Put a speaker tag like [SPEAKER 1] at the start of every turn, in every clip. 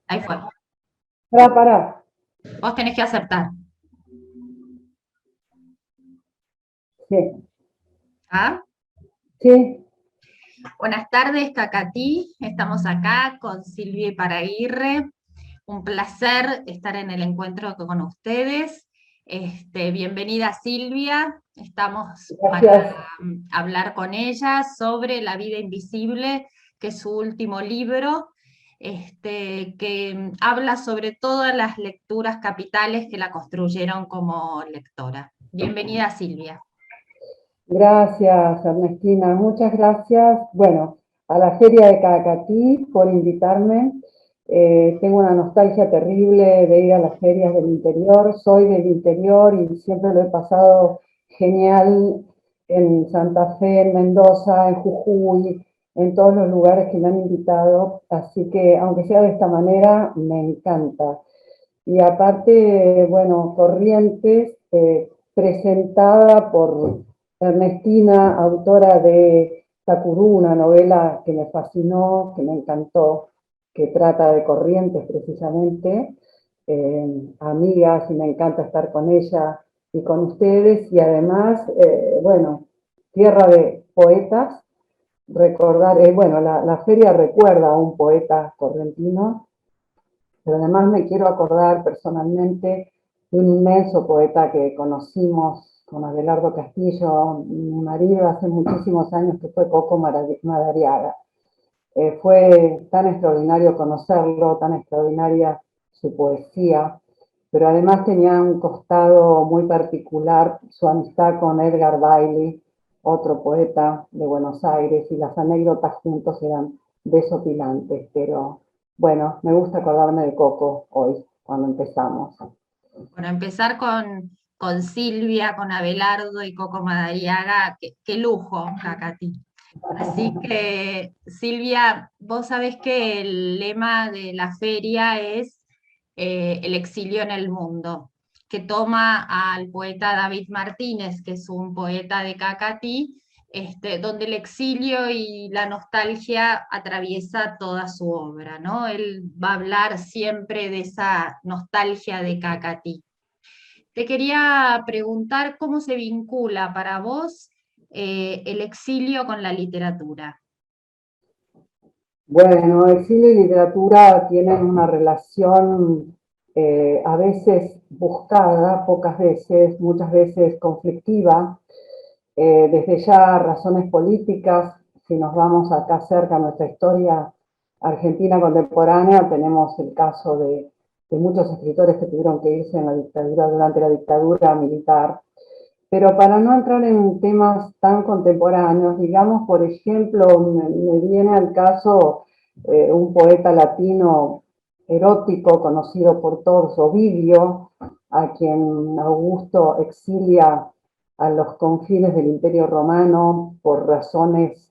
[SPEAKER 1] Ahí fue.
[SPEAKER 2] Pará.
[SPEAKER 1] Vos tenés que aceptar.
[SPEAKER 2] Sí,
[SPEAKER 1] ¿Ah?
[SPEAKER 2] sí,
[SPEAKER 1] Buenas tardes, Cacatí. Estamos acá con Silvia Paraguirre. Un placer estar en el encuentro con ustedes. Bienvenida, Silvia. Estamos para
[SPEAKER 2] gracias.
[SPEAKER 1] hablar con ella sobre La vida invisible, que es su último libro, que habla sobre todas las lecturas capitales que la construyeron como lectora. Bienvenida, Silvia.
[SPEAKER 2] Gracias, Ernestina. Muchas gracias. Bueno, a la Feria de Cacatí por invitarme. Tengo una nostalgia terrible de ir a las ferias del interior. Soy del interior y siempre lo he pasado genial en Santa Fe, en Mendoza, en Jujuy, en todos los lugares que me han invitado. Así que, aunque sea de esta manera, me encanta. Y aparte, bueno, Corrientes, presentada por Ernestina, autora de Takurú, una novela que me fascinó, que me encantó, que trata de Corrientes precisamente, amigas, y me encanta estar con ella y con ustedes, y además, bueno, tierra de poetas, recordar, bueno, la feria recuerda a un poeta correntino, pero además me quiero acordar personalmente de un inmenso poeta que conocimos con Abelardo Castillo, mi marido, hace muchísimos años, que fue Coco Madariaga. Fue tan extraordinario conocerlo, tan extraordinaria su poesía, pero además tenía un costado muy particular, su amistad con Edgar Bailey, otro poeta de Buenos Aires, y las anécdotas juntos eran desopilantes, pero bueno, me gusta acordarme de Coco hoy, cuando empezamos.
[SPEAKER 1] Bueno, empezar con Silvia, con Abelardo y Coco Madariaga, qué lujo, Cacati. Así que, Silvia, vos sabés que el lema de la feria es el exilio en el mundo, que toma al poeta David Martínez, que es un poeta de Cacatí, donde el exilio y la nostalgia atraviesa toda su obra, ¿no? Él va a hablar siempre de esa nostalgia de Cacatí. Te quería preguntar cómo se vincula para vos el exilio con la literatura.
[SPEAKER 2] Bueno, el cine y literatura tienen una relación a veces buscada, pocas veces, muchas veces conflictiva, desde ya razones políticas. Si nos vamos acá cerca a nuestra historia argentina contemporánea, tenemos el caso de muchos escritores que tuvieron que irse en la dictadura, durante la dictadura militar. Pero para no entrar en temas tan contemporáneos, digamos, por ejemplo, me viene al caso un poeta latino erótico conocido por todos, Ovidio, a quien Augusto exilia a los confines del Imperio Romano por razones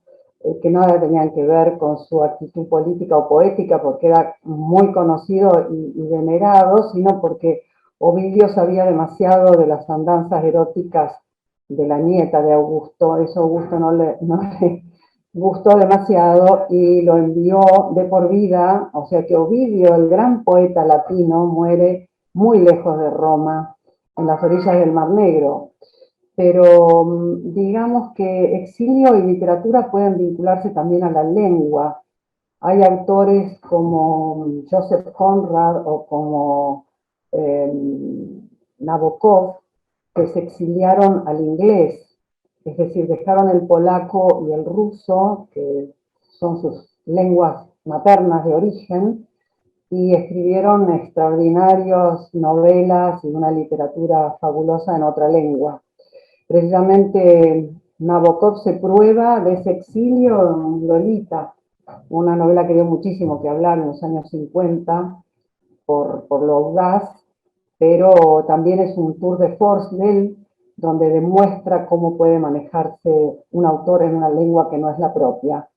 [SPEAKER 2] que nada tenían que ver con su actitud política o poética, porque era muy conocido y venerado, sino porque Ovidio sabía demasiado de las andanzas eróticas de la nieta de Augusto. Eso a Augusto no le gustó demasiado y lo envió de por vida. O sea que Ovidio, el gran poeta latino, muere muy lejos de Roma, en las orillas del Mar Negro. Pero digamos que exilio y literatura pueden vincularse también a la lengua. Hay autores como Joseph Conrad o como eh, Nabokov que se exiliaron al inglés, es decir, dejaron el polaco y el ruso, que son sus lenguas maternas de origen, y escribieron extraordinarias novelas y una literatura fabulosa en otra lengua. Precisamente Nabokov se prueba de ese exilio en Lolita, una novela que dio muchísimo que hablar en los años 50 por lo audaz, pero también es un tour de force de él, donde demuestra cómo puede manejarse un autor en una lengua que no es la propia,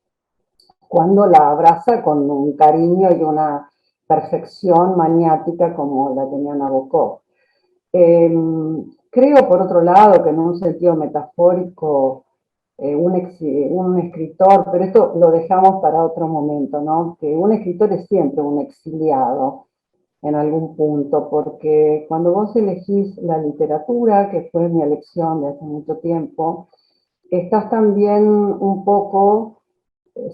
[SPEAKER 2] cuando la abraza con un cariño y una perfección maniática como la tenía Nabokov. Eh, Creo, por otro lado, que en un sentido metafórico, un escritor, pero esto lo dejamos para otro momento, ¿no? Que un escritor es siempre un exiliado en algún punto, porque cuando vos elegís la literatura, que fue mi elección de hace mucho tiempo, estás también un poco,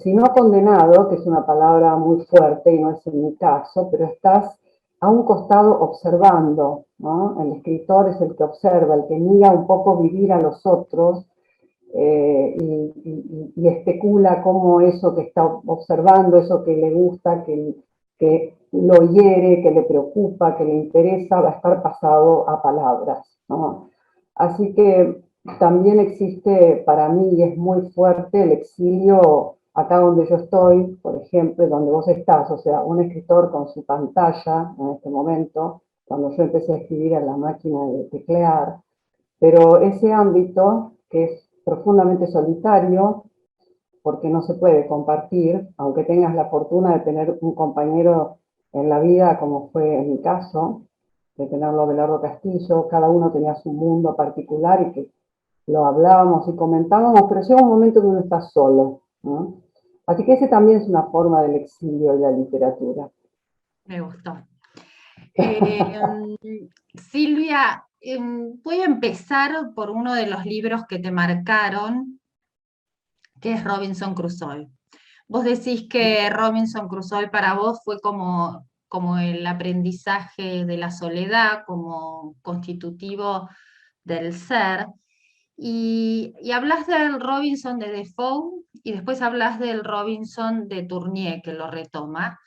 [SPEAKER 2] si no condenado, que es una palabra muy fuerte y no es en mi caso, pero estás a un costado observando, ¿no? El escritor es el que observa, el que mira un poco vivir a los otros, y especula cómo eso que está observando, eso que le gusta, que lo hiere, que le preocupa, que le interesa, va a estar pasado a palabras, ¿no? Así que también existe para mí, y es muy fuerte, el exilio acá donde yo estoy, por ejemplo, donde vos estás, o sea, un escritor con su pantalla en este momento, cuando yo empecé a escribir en la máquina de teclear, pero ese ámbito, que es profundamente solitario, porque no se puede compartir, aunque tengas la fortuna de tener un compañero en la vida, como fue en mi caso, de tenerlo a Abelardo Castillo, cada uno tenía su mundo particular y que lo hablábamos y comentábamos, pero llega un momento que uno está solo, ¿no? Así que ese también es una forma del exilio de la literatura.
[SPEAKER 1] Me gustó. Silvia, voy a empezar por uno de los libros que te marcaron, que es Robinson Crusoe. Vos decís que Robinson Crusoe para vos fue como el aprendizaje de la soledad, como constitutivo del ser, y hablas del Robinson de Defoe y después hablas del Robinson de Tournier, que lo retoma,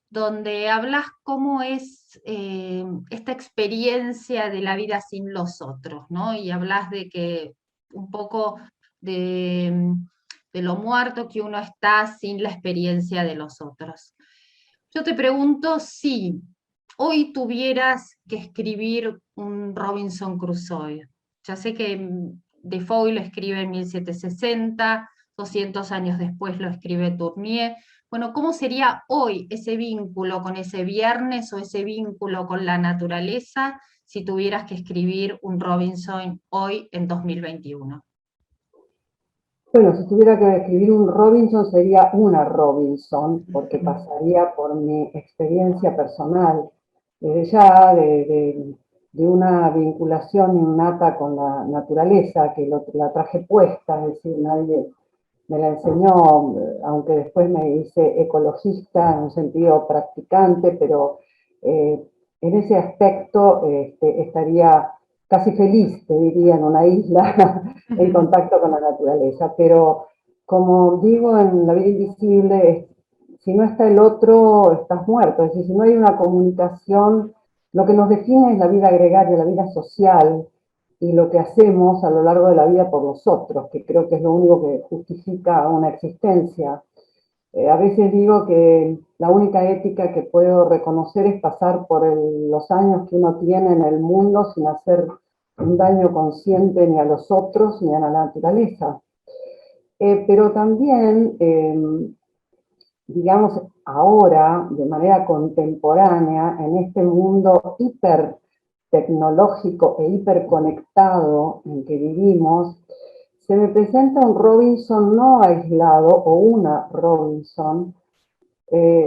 [SPEAKER 1] donde hablas cómo es esta experiencia de la vida sin los otros, ¿no? Y hablas de que un poco de, de lo muerto que uno está sin la experiencia de los otros. Yo te pregunto si hoy tuvieras que escribir un Robinson Crusoe. Ya sé que Defoe lo escribe en 1760, 200 años después lo escribe Tournier. Bueno, ¿cómo sería hoy ese vínculo con ese viernes o ese vínculo con la naturaleza si tuvieras que escribir un Robinson hoy en 2021?
[SPEAKER 2] Bueno, si tuviera que escribir un Robinson sería una Robinson, porque pasaría por mi experiencia personal, desde ya de una vinculación innata con la naturaleza, que la traje puesta, es decir, nadie me la enseñó, aunque después me hice ecologista en un sentido practicante, pero eh, en ese aspecto estaría casi feliz, te diría, en una isla en contacto con la naturaleza. Pero como digo en La vida invisible, si no está el otro, estás muerto. Es decir, si no hay una comunicación, lo que nos define es la vida gregaria, la vida social, y lo que hacemos a lo largo de la vida por los otros, que creo que es lo único que justifica una existencia. A veces digo que la única ética que puedo reconocer es pasar por los años que uno tiene en el mundo sin hacer un daño consciente ni a los otros ni a la naturaleza. Pero también, digamos, ahora, de manera contemporánea, en este mundo hiper tecnológico e hiperconectado en que vivimos, se me presenta un Robinson no aislado o una Robinson,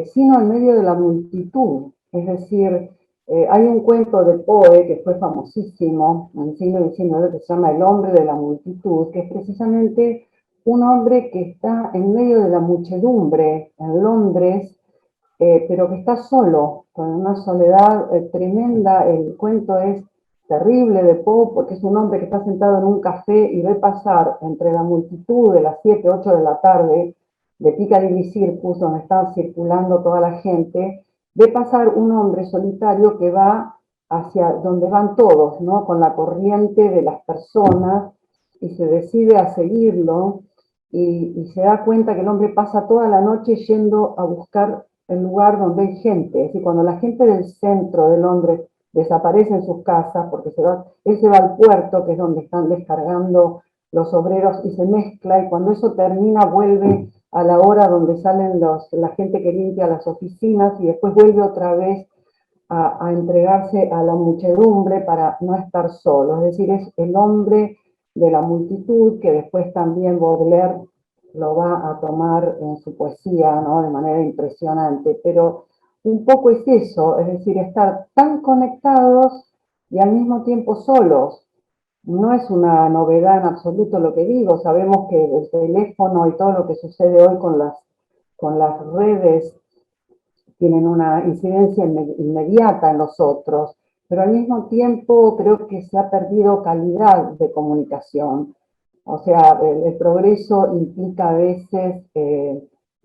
[SPEAKER 2] sino en medio de la multitud. Es decir, hay un cuento de Poe que fue famosísimo en el siglo XIX que se llama El hombre de la multitud, que es precisamente un hombre que está en medio de la muchedumbre en Londres, pero que está solo, con una soledad tremenda. El cuento es terrible de Poe porque es un hombre que está sentado en un café y ve pasar entre la multitud de las 7, 8 de la tarde de Piccadilly Circus, donde está circulando toda la gente, ve pasar un hombre solitario que va hacia donde van todos, ¿no? Con la corriente de las personas, y se decide a seguirlo, y se da cuenta que el hombre pasa toda la noche yendo a buscar el lugar donde hay gente. Es decir, cuando la gente del centro de Londres desaparece en sus casas, porque él se va al puerto, que es donde están descargando los obreros, y se mezcla, y cuando eso termina vuelve a la hora donde salen la gente que limpia las oficinas, y después vuelve otra vez a entregarse a la muchedumbre para no estar solo. Es decir, es el hombre de la multitud, que después también Baudelaire lo va a tomar en su poesía, ¿no? De manera impresionante, pero un poco es eso, es decir, estar tan conectados y al mismo tiempo solos. No es una novedad en absoluto lo que digo, sabemos que el teléfono y todo lo que sucede hoy con las redes tienen una incidencia inmediata en los otros, pero al mismo tiempo creo que se ha perdido calidad de comunicación. O sea, el progreso implica a veces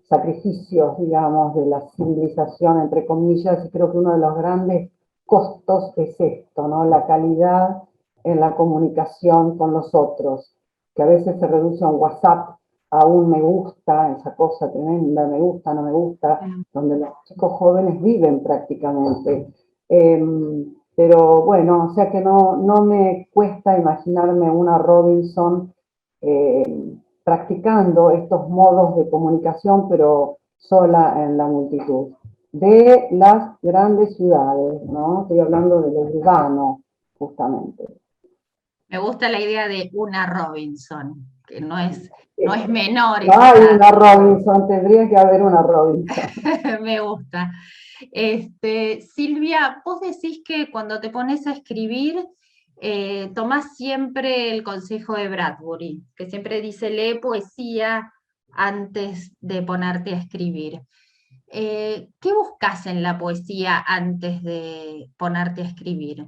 [SPEAKER 2] sacrificios, digamos, de la civilización, entre comillas, y creo que uno de los grandes costos es esto, ¿no? La calidad en la comunicación con los otros, que a veces se reduce a un WhatsApp, a un me gusta, esa cosa tremenda, me gusta, no me gusta, donde los chicos jóvenes viven prácticamente. Pero bueno, o sea que no me cuesta imaginarme una Robinson practicando estos modos de comunicación, pero sola en la multitud. De las grandes ciudades, ¿no? Estoy hablando de lo urbano, justamente.
[SPEAKER 1] Me gusta la idea de una Robinson, que no es menor
[SPEAKER 2] No
[SPEAKER 1] esa.
[SPEAKER 2] hay una Robinson, tendría que haber una Robinson.
[SPEAKER 1] Me gusta. Silvia, vos decís que cuando te pones a escribir, tomás siempre el consejo de Bradbury, que siempre dice lee poesía antes de ponerte a escribir. ¿Qué buscas en la poesía antes de ponerte a escribir?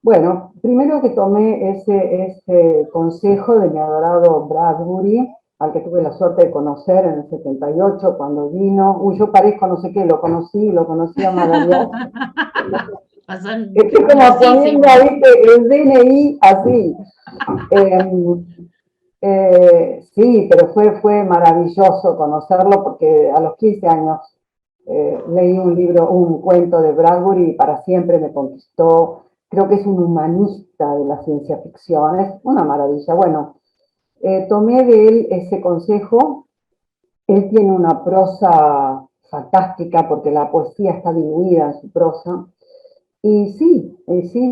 [SPEAKER 2] Bueno, primero que tomé ese consejo de mi adorado Bradbury, al que tuve la suerte de conocer en el 78 cuando vino. Uy, yo parezco no sé qué, lo conocí a Madariaga.
[SPEAKER 1] Son
[SPEAKER 2] Estoy como poniendo,
[SPEAKER 1] famosísimos.
[SPEAKER 2] ¿viste? El DNI así. Eh, sí, pero fue maravilloso conocerlo porque a los 15 años leí un libro, un cuento de Bradbury y para siempre me conquistó. Creo que es un humanista de la ciencia ficción, es una maravilla. Bueno, tomé de él ese consejo. Él tiene una prosa fantástica porque la poesía está diluida en su prosa. Y sí,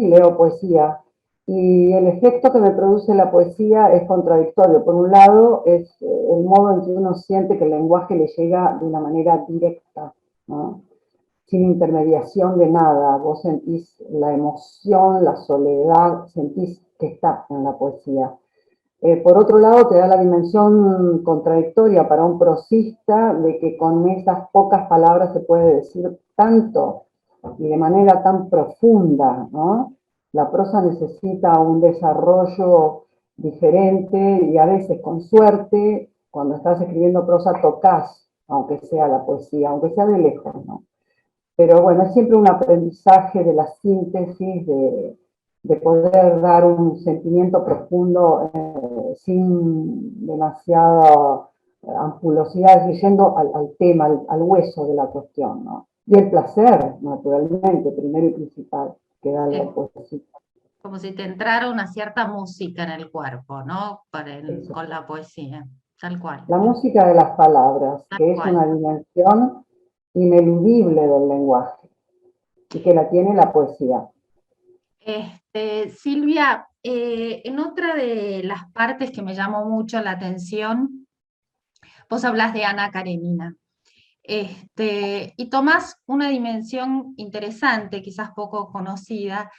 [SPEAKER 2] leo poesía. Y el efecto que me produce la poesía es contradictorio. Por un lado, es el modo en que uno siente que el lenguaje le llega de una manera directa, ¿no? Sin intermediación de nada. Vos sentís la emoción, la soledad, sentís que está en la poesía. Por otro lado, te da la dimensión contradictoria para un prosista de que con esas pocas palabras se puede decir tanto y de manera tan profunda, ¿no? La prosa necesita un desarrollo diferente y a veces con suerte, cuando estás escribiendo prosa tocas, aunque sea la poesía, aunque sea de lejos, ¿no? Pero bueno, es siempre un aprendizaje de la síntesis, de poder dar un sentimiento profundo sin demasiada ampulosidad, yendo al tema, al hueso de la cuestión, ¿no? Y el placer, naturalmente, primero y principal, que da la poesía.
[SPEAKER 1] Como si te entrara una cierta música en el cuerpo, ¿no?
[SPEAKER 2] Eso.
[SPEAKER 1] Con la poesía, tal cual.
[SPEAKER 2] La música de las palabras,
[SPEAKER 1] Tal
[SPEAKER 2] que es
[SPEAKER 1] cual.
[SPEAKER 2] una dimensión ineludible del lenguaje y que la tiene la poesía.
[SPEAKER 1] Silvia, en otra de las partes que me llamó mucho la atención, vos hablas de Ana Karenina. Y tomás una dimensión interesante, quizás poco conocida,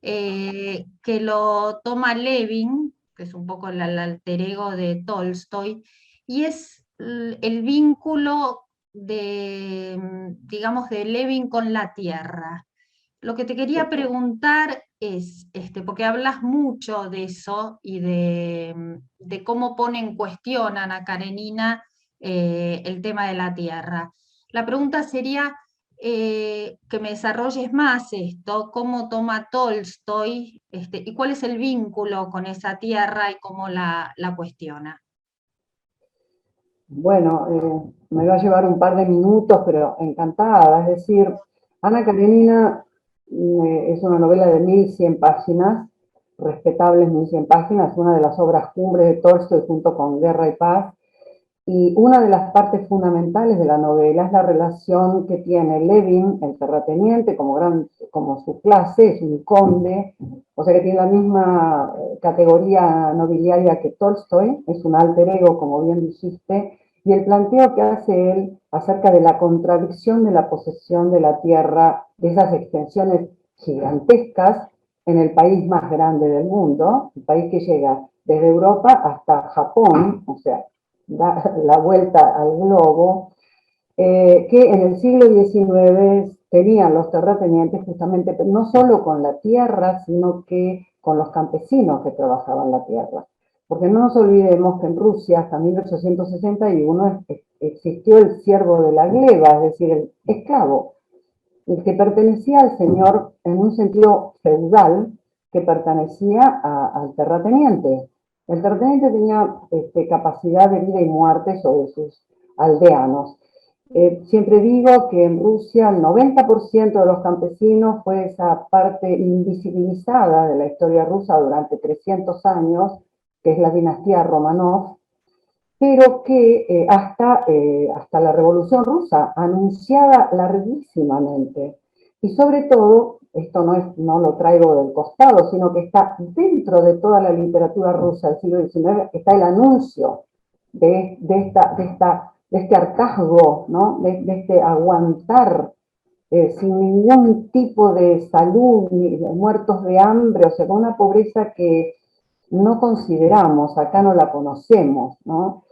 [SPEAKER 1] que lo toma Levin, que es un poco el alter ego de Tolstoy, y es el vínculo de, digamos, de Levin con la tierra. Lo que te quería preguntar es, porque hablas mucho de eso y de cómo pone en cuestión Ana Karenina el tema de la tierra. La pregunta sería que me desarrolles más esto, cómo toma Tolstoy y cuál es el vínculo con esa tierra y cómo la cuestiona.
[SPEAKER 2] Bueno, me va a llevar un par de minutos, pero encantada. Es decir, Ana Karenina es una novela de 1100 páginas, respetables 1100 páginas, una de las obras cumbres de Tolstoy junto con Guerra y Paz. Y una de las partes fundamentales de la novela es la relación que tiene Levin, el terrateniente, como su clase, es un conde, o sea que tiene la misma categoría nobiliaria que Tolstoy, es un alter ego, como bien dijiste, y el planteo que hace él acerca de la contradicción de la posesión de la tierra, de esas extensiones gigantescas en el país más grande del mundo, el país que llega desde Europa hasta Japón, o sea, da la vuelta al globo, que en el siglo XIX tenían los terratenientes justamente no solo con la tierra, sino que con los campesinos que trabajaban la tierra. Porque no nos olvidemos que en Rusia hasta 1861 existió el siervo de la gleba, es decir, el esclavo, el que pertenecía al señor en un sentido feudal, que pertenecía al terrateniente. El terrateniente tenía capacidad de vida y muerte sobre sus aldeanos. Siempre digo que en Rusia el 90% de los campesinos fue esa parte invisibilizada de la historia rusa durante 300 años, que es la dinastía Romanov, pero que hasta la Revolución Rusa, anunciada larguísimamente. Y sobre todo, esto no lo traigo del costado, sino que está dentro de toda la literatura rusa del siglo XIX, está el anuncio de este hartazgo, ¿no? de este aguantar sin ningún tipo de salud, ni de muertos de hambre, o sea, con una pobreza que no consideramos, acá no la conocemos, ¿no?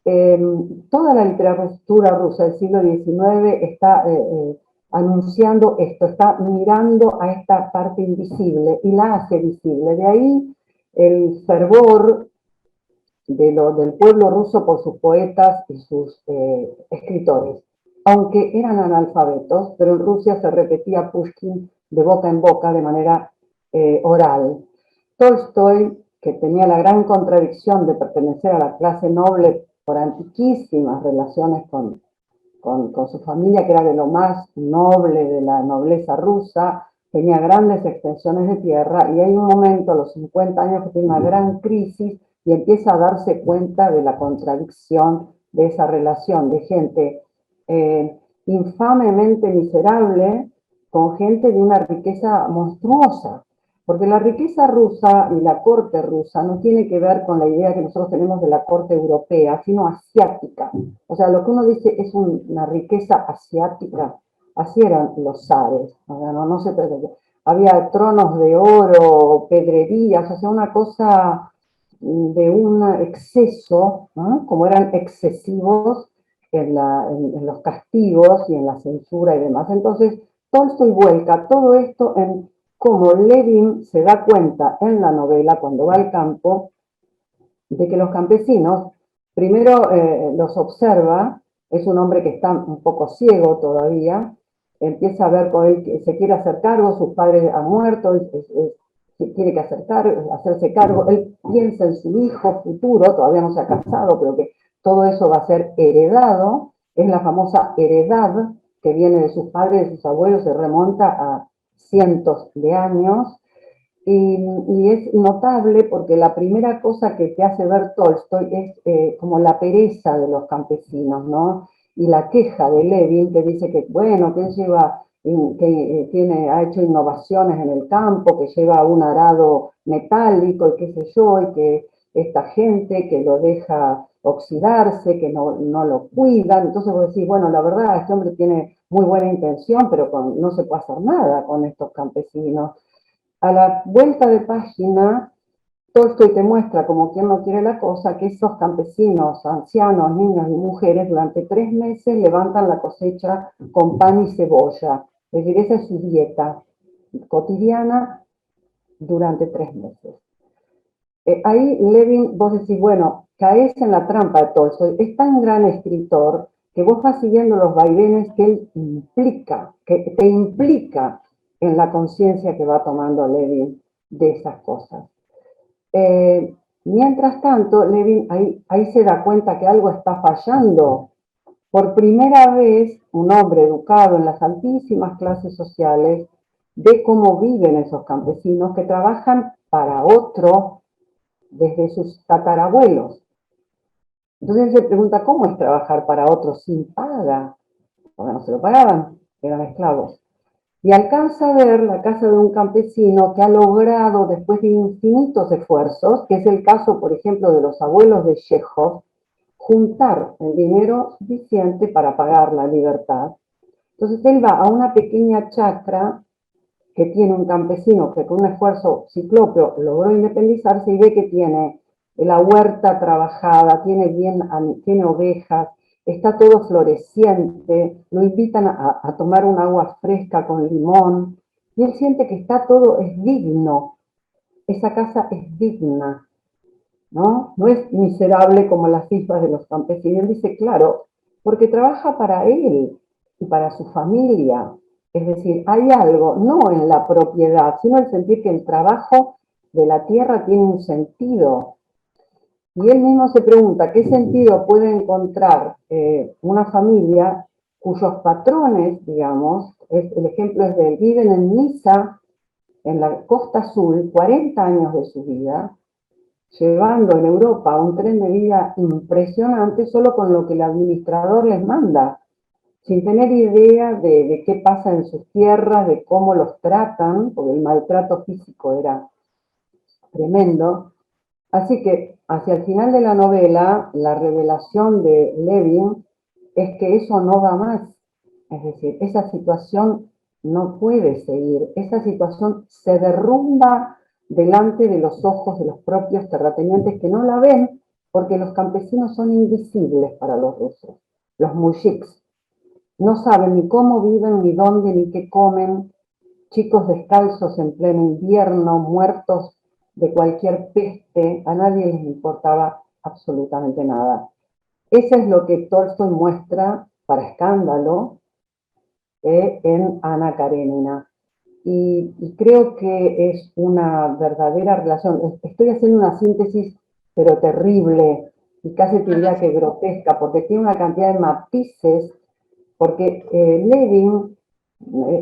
[SPEAKER 2] Eh, Toda la literatura rusa del siglo XIX está anunciando esto, está mirando a esta parte invisible y la hace visible. De ahí el fervor del pueblo ruso por sus poetas y sus escritores. Aunque eran analfabetos, pero en Rusia se repetía Pushkin de boca en boca de manera oral. Tolstoy, que tenía la gran contradicción de pertenecer a la clase noble por antiquísimas relaciones con su familia, que era de lo más noble de la nobleza rusa, tenía grandes extensiones de tierra y hay un momento a los 50 años que tiene una gran crisis y empieza a darse cuenta de la contradicción de esa relación de gente infamemente miserable con gente de una riqueza monstruosa. Porque la riqueza rusa y la corte rusa no tiene que ver con la idea que nosotros tenemos de la corte europea, sino asiática. O sea, lo que uno dice es una riqueza asiática. Así eran los zares. O sea, no se había tronos de oro, pedrerías, o sea, una cosa de un exceso, ¿no? Como eran excesivos en los castigos y en la censura y demás. Entonces, Tolstoy vuelca todo esto en cómo Levin se da cuenta en la novela, cuando va al campo, de que los campesinos, primero los observa, es un hombre que está un poco ciego todavía, empieza a ver con él que se quiere hacer cargo, sus padres han muerto, tiene que hacerse cargo, él piensa en su hijo futuro, todavía no se ha casado, pero que todo eso va a ser heredado, es la famosa heredad que viene de sus padres, de sus abuelos, se remonta a cientos de años, y es notable porque la primera cosa que te hace ver Tolstoy es como la pereza de los campesinos, ¿no? Y la queja de Levin, que dice que, bueno, que él ha hecho innovaciones en el campo, que lleva un arado metálico y qué sé yo, y que esta gente que lo deja oxidarse, que no lo cuidan. Entonces vos decís, bueno, la verdad, este hombre tiene muy buena intención, pero no se puede hacer nada con estos campesinos. A la vuelta de página, Tolstoy te muestra, como quien no quiere la cosa, que esos campesinos, ancianos, niños y mujeres, durante 3 meses levantan la cosecha con pan y cebolla. Es decir, esa es su dieta cotidiana durante 3 meses. Ahí Levin, vos decís, bueno, caes en la trampa de Tolstoy. Es tan gran escritor que vos vas siguiendo los vaivenes que él implica, que te implica en la conciencia que va tomando Levin de esas cosas. Mientras tanto, Levin ahí se da cuenta que algo está fallando. Por primera vez, un hombre educado en las altísimas clases sociales ve cómo viven esos campesinos que trabajan para otro desde sus tatarabuelos. Entonces él se pregunta, ¿cómo es trabajar para otros sin paga? Porque no se lo pagaban, eran esclavos. Y alcanza a ver la casa de un campesino que ha logrado, después de infinitos esfuerzos, que es el caso, por ejemplo, de los abuelos de Chekhov, juntar el dinero suficiente para pagar la libertad. Entonces él va a una pequeña chacra que tiene un campesino que con un esfuerzo ciclópeo logró independizarse y ve que tiene la huerta trabajada, tiene ovejas, está todo floreciente, lo invitan a tomar un agua fresca con limón y él siente que está todo, es digno, esa casa es digna, ¿no? No es miserable como las hijas de los campesinos. Él dice, claro, porque trabaja para él y para su familia. Es decir, hay algo, no en la propiedad, sino el sentir que el trabajo de la tierra tiene un sentido. Y él mismo se pregunta, ¿qué sentido puede encontrar una familia cuyos patrones, digamos, el ejemplo es de él, viven en Niza, en la Costa Azul, 40 años de su vida, llevando en Europa un tren de vida impresionante solo con lo que el administrador les manda, sin tener idea de qué pasa en sus tierras, de cómo los tratan, porque el maltrato físico era tremendo. Así que hacia el final de la novela, la revelación de Levin es que eso no va más. Es decir, esa situación no puede seguir. Esa situación se derrumba delante de los ojos de los propios terratenientes que no la ven porque los campesinos son invisibles para los rusos. Los mujiks no saben ni cómo viven, ni dónde, ni qué comen, chicos descalzos en pleno invierno, muertos de cualquier peste, a nadie les importaba absolutamente nada. Eso es lo que Tolstoy muestra, para escándalo, en Ana Karenina. Y creo que es una verdadera relación. Estoy haciendo una síntesis, pero terrible, y casi te diría que grotesca, porque tiene una cantidad de matices, porque Levin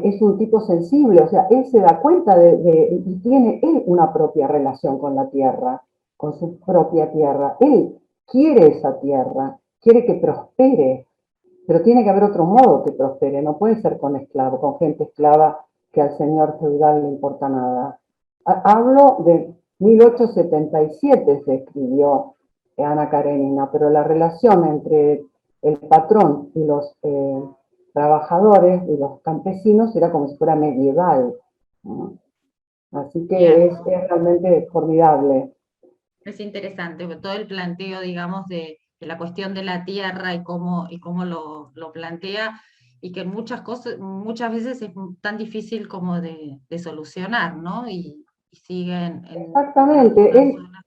[SPEAKER 2] es un tipo sensible, o sea, él se da cuenta y tiene él una propia relación con la tierra, con su propia tierra. Él quiere esa tierra, quiere que prospere, pero tiene que haber otro modo que prospere, no puede ser con esclavos, con gente esclava que al señor feudal le importa nada. Hablo de 1877 se escribió Ana Karenina, pero la relación entre el patrón y los trabajadores y los campesinos era como si fuera medieval, ¿no? Así que
[SPEAKER 1] Bien,
[SPEAKER 2] es realmente formidable.
[SPEAKER 1] es interesante todo el planteo, digamos, de la cuestión de la tierra y cómo lo plantea, y que muchas cosas, muchas veces es tan difícil como de solucionar, ¿no? Y siguen en
[SPEAKER 2] Exactamente,
[SPEAKER 1] algunas
[SPEAKER 2] él.
[SPEAKER 1] zonas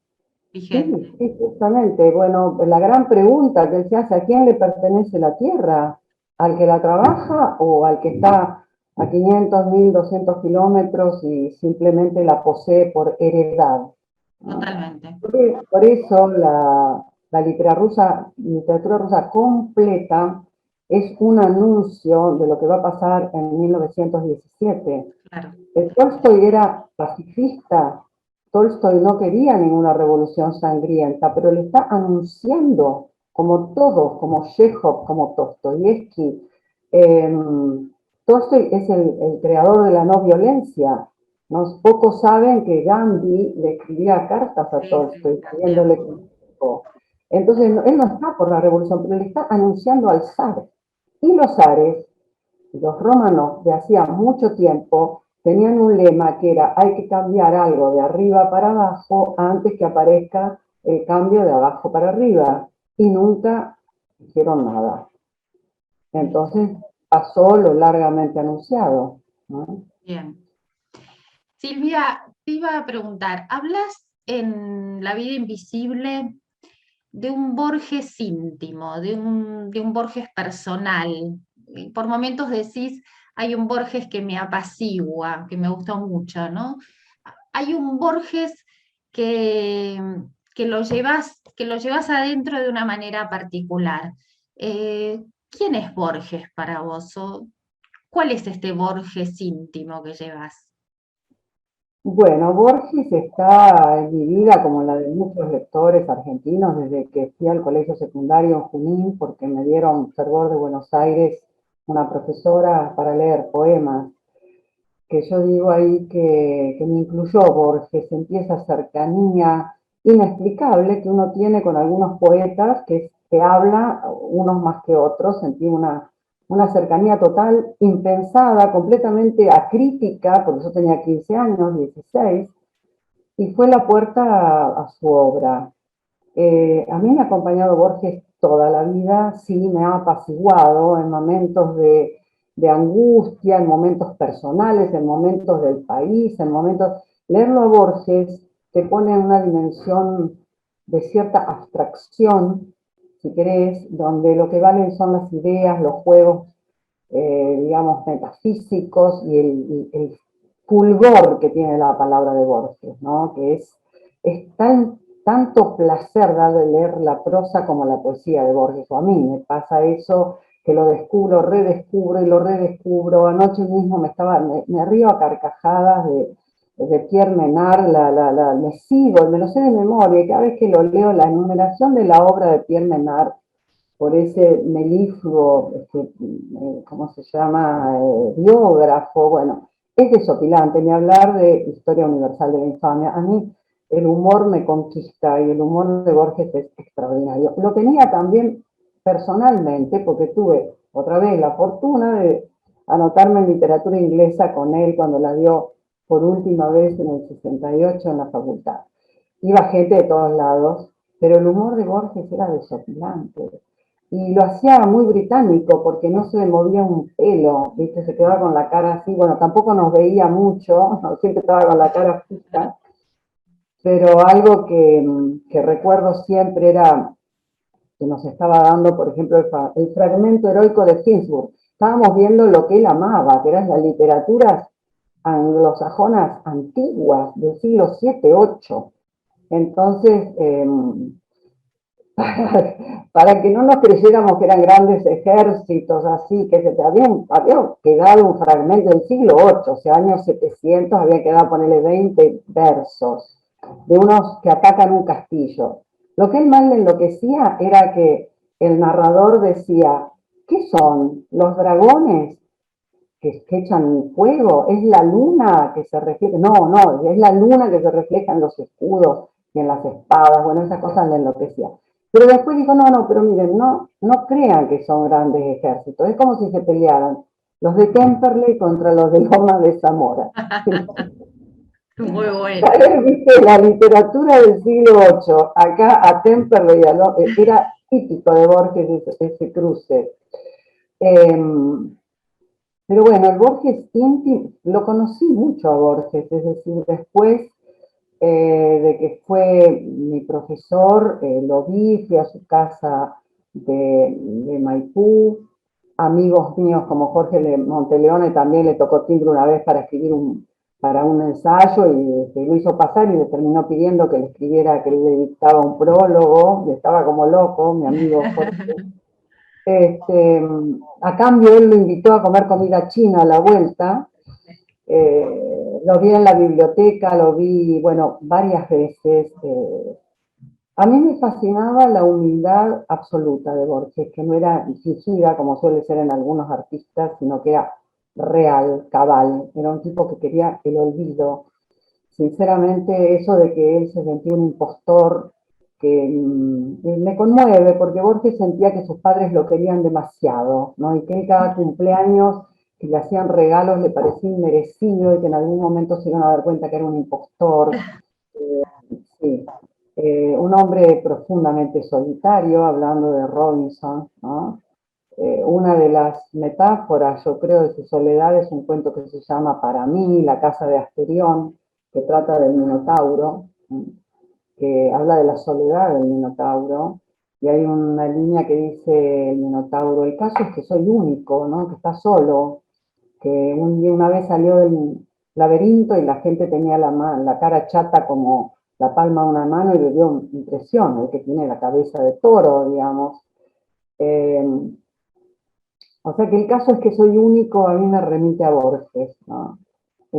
[SPEAKER 1] vigentes.
[SPEAKER 2] Sí, sí, justamente. Bueno, la gran pregunta que se hace, ¿a quién le pertenece la tierra? ¿Al que la trabaja o al que está a 500, 1200 kilómetros y simplemente la posee por heredad? ¿No?
[SPEAKER 1] Totalmente.
[SPEAKER 2] Por eso la literatura rusa completa es un anuncio de lo que va a pasar en 1917.
[SPEAKER 1] Claro,
[SPEAKER 2] Tolstoy era pacifista, Tolstoy no quería ninguna revolución sangrienta, pero le está anunciando, como todos, como Chekhov, como Dostoyevsky. eh, Tolstoy es el creador de la no violencia. ¿No? Pocos saben que Gandhi le escribía cartas a
[SPEAKER 1] sí, sí,
[SPEAKER 2] Tolstoy pidiéndole
[SPEAKER 1] también.
[SPEAKER 2] consejo. Entonces, él no está por la revolución, pero le está anunciando al zar. Y los zares, los romanos de hacía mucho tiempo, tenían un lema que era hay que cambiar algo de arriba para abajo antes que aparezca el cambio de abajo para arriba. Y nunca hicieron nada. Entonces pasó lo largamente anunciado, ¿no?
[SPEAKER 1] Bien. Silvia, te iba a preguntar, ¿hablas en La vida invisible de un Borges íntimo, de un Borges personal? Y por momentos decís, hay un Borges que me apacigua, que me gusta mucho, ¿no? Hay un Borges que, que lo llevas adentro de una manera particular. ¿Quién es Borges para vos? ¿O cuál es este Borges íntimo que llevas?
[SPEAKER 2] Bueno, Borges está en mi vida como la de muchos lectores argentinos desde que fui al colegio secundario en Junín porque me dieron Fervor de Buenos Aires una profesora para leer poemas, que yo digo ahí que me incluyó Borges, sentí esa cercanía inexplicable que uno tiene con algunos poetas que habla unos más que otros, sentí una cercanía total, impensada, completamente acrítica, porque yo tenía 15 años, 16, y fue la puerta a su obra. A mí me ha acompañado Borges toda la vida, sí, me ha apaciguado en momentos de angustia, en momentos personales, en momentos del país, en momentos... Leerlo a Borges te pone en una dimensión de cierta abstracción, si querés, donde lo que valen son las ideas, los juegos, digamos, metafísicos y el fulgor que tiene la palabra de Borges, ¿no? Que es tanto placer dar de leer la prosa como la poesía de Borges. O a mí me pasa eso, que lo descubro, redescubro y lo redescubro. Anoche mismo me río a carcajadas de Pierre Menard, me sigo, me lo sé de memoria, y cada vez que lo leo, la enumeración de la obra de Pierre Menard por ese melifluo, ¿cómo se llama? Biógrafo, bueno, es desopilante, ni hablar de Historia Universal de la Infamia. A mí el humor me conquista y el humor de Borges es extraordinario. Lo tenía también personalmente porque tuve otra vez la fortuna de anotarme en literatura inglesa con él cuando la dio por última vez en el 68 en la facultad. Iba gente de todos lados, pero el humor de Borges era desopilante y lo hacía muy británico porque no se le movía un pelo, ¿viste? Se quedaba con la cara así, bueno, tampoco nos veía mucho, siempre estaba con la cara fija, pero algo que recuerdo siempre era que nos estaba dando, por ejemplo, el fragmento heroico de Finsburg. Estábamos viendo lo que él amaba, que eran las literaturas anglosajonas antiguas del siglo 7, 8. Entonces, para que no nos creyéramos que eran grandes ejércitos así, que se había quedado un fragmento del siglo 8, o sea, años 700, había quedado ponerle 20 versos de unos que atacan un castillo. Lo que él más le enloquecía era que el narrador decía, ¿qué son? ¿Los dragones que echan fuego? ¿Es la luna que se refleja? No, no, es la luna que se refleja en los escudos y en las espadas. Bueno, esas cosas le enloquecía. Pero después dijo, no, no, pero miren, no crean que son grandes ejércitos. Es como si se pelearan los de Temperley contra los de Loma de Zamora.
[SPEAKER 1] Muy bueno.
[SPEAKER 2] Traer, viste, la literatura del siglo VIII acá a Temperley era típico de Borges ese cruce. Eh, pero bueno, el Borges íntimo, lo conocí mucho a Borges, es decir, después de que fue mi profesor, lo vi, fui a su casa de Maipú, amigos míos como Jorge Monteleone también le tocó timbre una vez para escribir para un ensayo y lo hizo pasar y le terminó pidiendo que le escribiera, que le dictaba un prólogo, y estaba como loco, mi amigo Jorge. A cambio él lo invitó a comer comida china a la vuelta, lo vi en la biblioteca, lo vi, bueno, varias veces. A mí me fascinaba la humildad absoluta de Borges, que no era fingida como suele ser en algunos artistas, sino que era real, cabal. Era un tipo que quería el olvido. Sinceramente, eso de que él se sentía un impostor, que me conmueve, porque Borges sentía que sus padres lo querían demasiado, ¿no? Y que él cada cumpleaños que le hacían regalos le parecía inmerecido y que en algún momento se iban a dar cuenta que era un impostor. Sí. Un hombre profundamente solitario, hablando de Robinson, ¿no? Una de las metáforas, yo creo, de su soledad es un cuento que se llama Para mí, La casa de Asterión, que trata del Minotauro, ¿sí? Que habla de la soledad del Minotauro, y hay una línea que dice el Minotauro, el caso es que soy único, ¿no? Que está solo, que una vez salió del laberinto y la gente tenía la cara chata como la palma de una mano y le dio impresión, el que tiene la cabeza de toro, digamos. Eh, o sea que el caso es que soy único, a mí me remite a Borges, ¿no?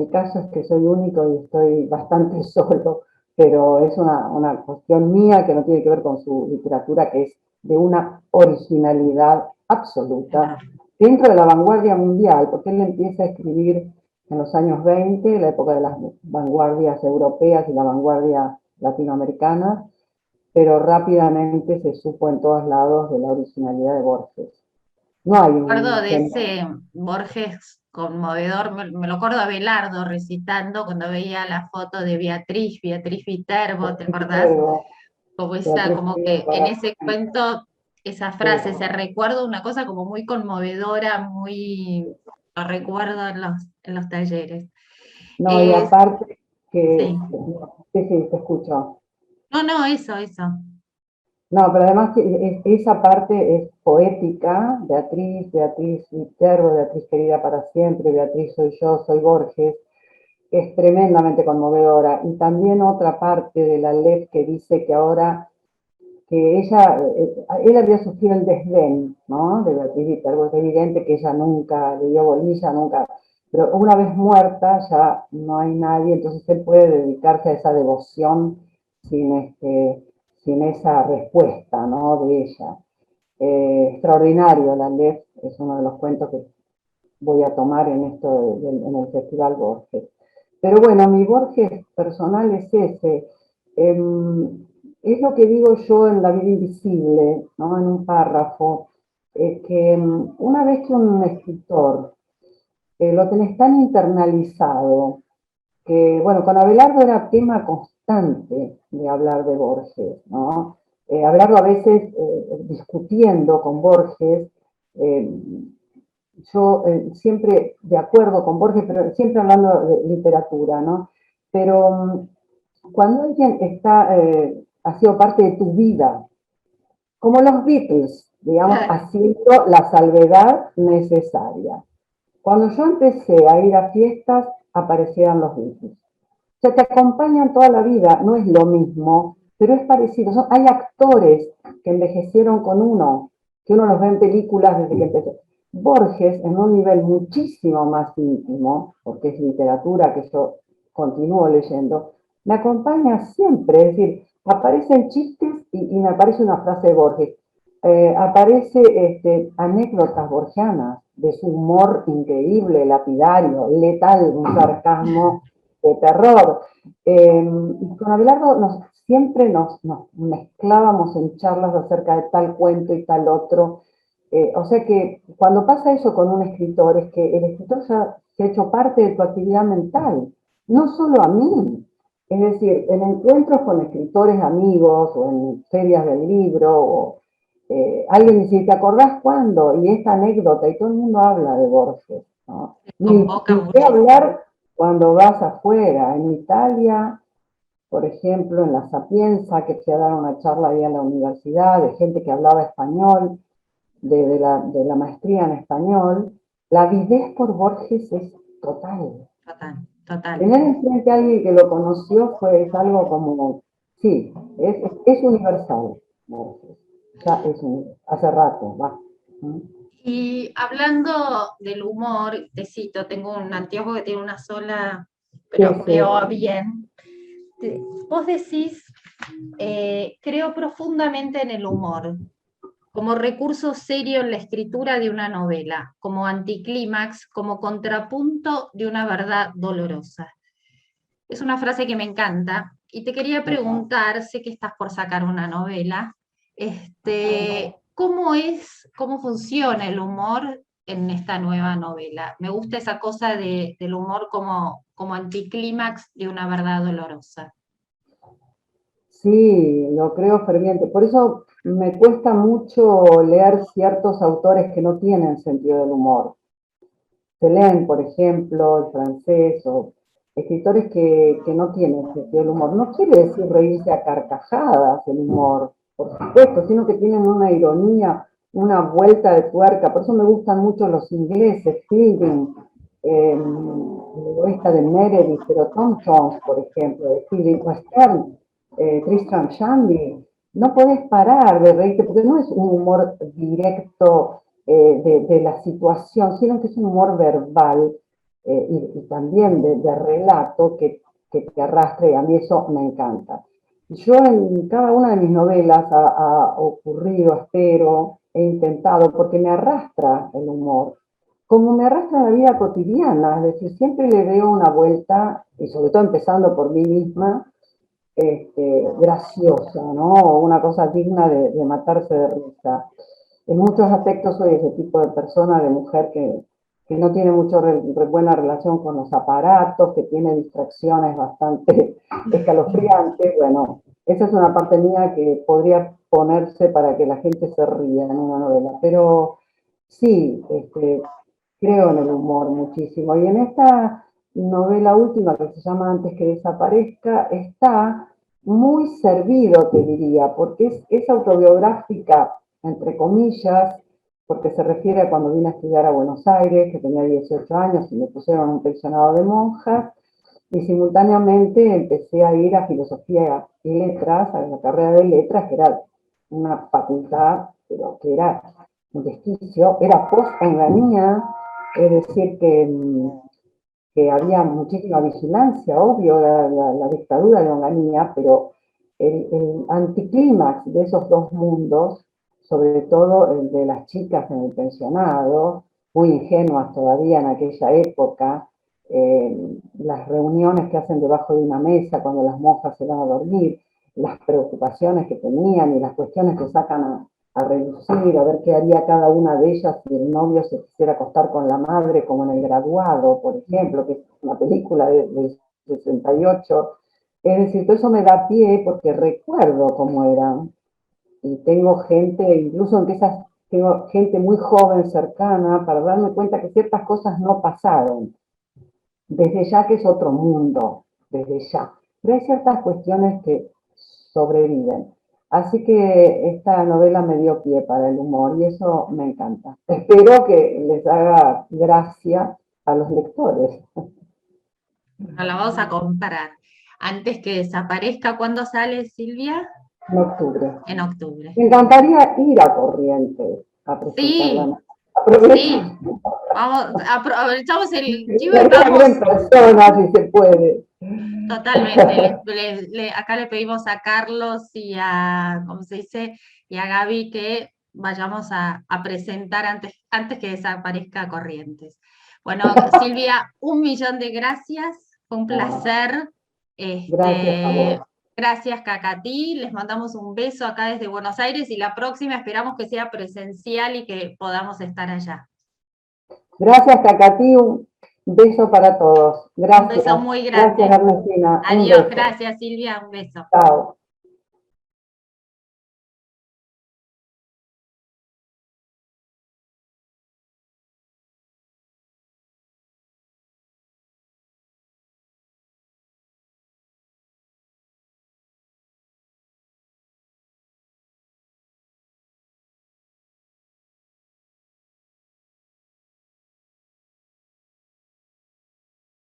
[SPEAKER 2] el caso es que soy único y estoy bastante solo, pero es una cuestión mía que no tiene que ver con su literatura, que es de una originalidad absoluta dentro de la vanguardia mundial, porque él empieza a escribir en los años 20, la época de las vanguardias europeas y la vanguardia latinoamericana, pero rápidamente se supo en todos lados de la originalidad de Borges. No hay un
[SPEAKER 1] Acuerdo de
[SPEAKER 2] género.
[SPEAKER 1] ese Borges conmovedor, me lo acuerdo a Belardo recitando cuando veía la foto de Beatriz, Beatriz Viterbo, ¿te acordás? Como esa,
[SPEAKER 2] Beatriz
[SPEAKER 1] como que en
[SPEAKER 2] Rivera,
[SPEAKER 1] ese cuento, esa
[SPEAKER 2] sí.
[SPEAKER 1] frase, ese recuerdo, una cosa como muy conmovedora, muy, lo recuerdo en los talleres.
[SPEAKER 2] No, y
[SPEAKER 1] Es,
[SPEAKER 2] aparte que,
[SPEAKER 1] sí,
[SPEAKER 2] sí, sí, te escucho.
[SPEAKER 1] no, no, eso,
[SPEAKER 2] No, pero además que esa parte es poética, Beatriz, Beatriz Viterbo, Beatriz querida para siempre, Beatriz soy yo, soy Borges, es tremendamente conmovedora. Y también otra parte de la LEP que dice que ahora que ella, él había sufrido el desdén, ¿no? De Beatriz Viterbo, es evidente que ella nunca le dio bolilla, nunca, pero una vez muerta ya no hay nadie, entonces él puede dedicarse a esa devoción sin, sin esa respuesta, ¿no? De ella. Extraordinario, la Lef es uno de los cuentos que voy a tomar en esto en el Festival Borges. Pero bueno, mi Borges personal es ese. Es lo que digo yo en La vida invisible, ¿no? En un párrafo, que una vez que un escritor lo tenés tan internalizado, que bueno, con Abelardo era tema constante de hablar de Borges, ¿no? Abelardo a veces discutiendo con Borges, eh, yo siempre de acuerdo con Borges, pero siempre hablando de literatura, ¿no? Pero cuando alguien está, ha sido parte de tu vida, como los Beatles, digamos, haciendo la salvedad necesaria. Cuando yo empecé a ir a fiestas, aparecían los Beatles. O sea, te acompañan toda la vida, no es lo mismo, pero es parecido. Hay actores que envejecieron con uno, que uno los ve en películas desde que empezó. Borges, en un nivel muchísimo más íntimo, porque es literatura que yo continúo leyendo, me acompaña siempre, es decir, aparecen chistes y me aparece una frase de Borges. Aparece anécdotas borgianas de su humor increíble, lapidario, letal, un sarcasmo de terror. Y con Abelardo siempre nos mezclábamos en charlas acerca de tal cuento y tal otro. O sea que cuando pasa eso con un escritor, es que el escritor ya se ha hecho parte de tu actividad mental, no solo a mí. Es decir, en encuentros con escritores amigos o en ferias del libro, o, alguien dice, ¿te acordás cuándo? Y esta anécdota, y todo el mundo habla de Borges, ¿no?
[SPEAKER 1] convoca
[SPEAKER 2] Ni qué
[SPEAKER 1] muchísimo.
[SPEAKER 2] hablar cuando vas afuera, en Italia, por ejemplo, en la Sapienza, que fui a dar una charla ahí en la universidad, de gente que hablaba español, de la maestría en español, la avidez por Borges es total.
[SPEAKER 1] Total, total.
[SPEAKER 2] Tener enfrente a alguien que lo conoció es algo como, sí, es universal. Borges. Ya es hace rato, va.
[SPEAKER 1] Y hablando del humor, te cito, tengo un anteojo que tiene una sola,
[SPEAKER 2] Sí,
[SPEAKER 1] pero
[SPEAKER 2] sí.
[SPEAKER 1] veo bien. Vos decís, creo profundamente en el humor, como recurso serio en la escritura de una novela, como anticlímax, como contrapunto de una verdad dolorosa. Es una frase que me encanta y te quería preguntar, sé que estás por sacar una novela, cómo funciona el humor en esta nueva novela. Me gusta esa cosa del humor como anticlímax de una verdad dolorosa.
[SPEAKER 2] Sí, lo creo ferviente. Por eso me cuesta mucho leer ciertos autores que no tienen sentido del humor. Selene, por ejemplo, el francés, o escritores que no tienen sentido del humor. No quiere decir reírse a carcajadas el humor, por supuesto, sino que tienen una ironía, una vuelta de tuerca. Por eso me gustan mucho los ingleses, Fielding, esta de Meredith, pero Tom Jones, por ejemplo, de Fielding, o Stern, Tristram Shandy. No podés parar de reírte, porque no es un humor directo de la situación, sino que es un humor verbal, y también de relato que te arrastre, y a mí eso me encanta. Yo en cada una de mis novelas ha ocurrido, espero, he intentado, porque me arrastra el humor, como me arrastra la vida cotidiana, es decir, siempre le veo una vuelta, y sobre todo empezando por mí misma, graciosa, ¿no? Una cosa digna de matarse de risa. En muchos aspectos soy ese tipo de persona, de mujer que no tiene mucho buena relación con los aparatos, que tiene distracciones bastante escalofriantes. Bueno, esa es una parte mía que podría ponerse para que la gente se ría en una novela. Pero sí, creo en el humor muchísimo. Y en esta novela última que se llama Antes que desaparezca, está muy servido, te diría, porque es autobiográfica, entre comillas, porque se refiere a cuando vine a estudiar a Buenos Aires, que tenía 18 años y me pusieron un pensionado de monjas, y simultáneamente empecé a ir a filosofía y letras, a la carrera de letras, que era una facultad, pero que era un desquicio, era post-Onganía, es decir, que había muchísima vigilancia, obvio, la dictadura de Onganía, pero el anticlímax de esos dos mundos, sobre todo el de las chicas en el pensionado, muy ingenuas todavía en aquella época, las reuniones que hacen debajo de una mesa cuando las monjas se van a dormir, las preocupaciones que tenían y las cuestiones que sacan a reducir, a ver qué haría cada una de ellas si el novio se quisiera acostar con la madre, como en El Graduado, por ejemplo, que es una película del 68. Es decir, todo eso me da pie porque recuerdo cómo eran. Y tengo gente, incluso en que esas, tengo gente muy joven cercana para darme cuenta que ciertas cosas no pasaron. Desde ya que es otro mundo, desde ya. Pero hay ciertas cuestiones que sobreviven. Así que esta novela me dio pie para el humor y eso me encanta. Espero que les haga gracia a los lectores.
[SPEAKER 1] Bueno, la vamos a comprar. Antes que desaparezca, ¿cuándo sale, Silvia?
[SPEAKER 2] En octubre.
[SPEAKER 1] En octubre.
[SPEAKER 2] Me encantaría ir a Corrientes a
[SPEAKER 1] Sí,
[SPEAKER 2] presentarla. Aprovechar.
[SPEAKER 1] sí. Vamos, aprovechamos el chivo y
[SPEAKER 2] Sería
[SPEAKER 1] vamos
[SPEAKER 2] en persona si se puede.
[SPEAKER 1] totalmente. Acá le pedimos a Carlos y a, ¿cómo se dice? Y a Gaby que vayamos a presentar antes que desaparezca Corrientes. Bueno, Silvia, 1.000.000 de gracias. Fue un placer.
[SPEAKER 2] Gracias a vos.
[SPEAKER 1] Gracias, Cacatí. Les mandamos un beso acá desde Buenos Aires y la próxima esperamos que sea presencial y que podamos estar allá.
[SPEAKER 2] Gracias, Cacatí. Un beso para todos.
[SPEAKER 1] Un beso
[SPEAKER 2] Gracias.
[SPEAKER 1] muy
[SPEAKER 2] Gracias,
[SPEAKER 1] grande.
[SPEAKER 2] Ernestina. Un
[SPEAKER 1] Adiós,
[SPEAKER 2] beso.
[SPEAKER 1] gracias, Silvia, un beso.
[SPEAKER 2] Chao.